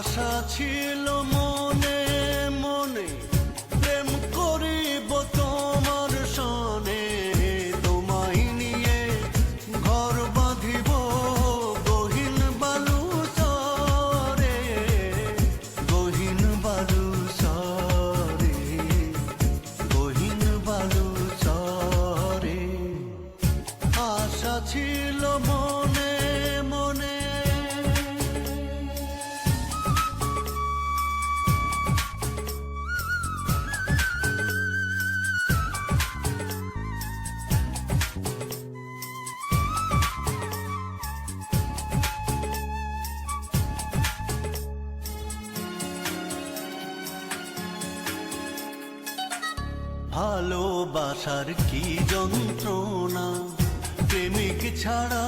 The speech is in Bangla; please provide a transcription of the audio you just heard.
আশা ছিল মনে মনে প্রেম করিব তোমার সনে, তোমায় নিয়ে ঘর বাঁধিব গহীন বালু সরে, গহীন বালু সরে, গহীন বালু সরে। আশা ছিল মনে মনে। ভালোবাসার কি যন্ত্রণা, প্রেমিক ছাড়া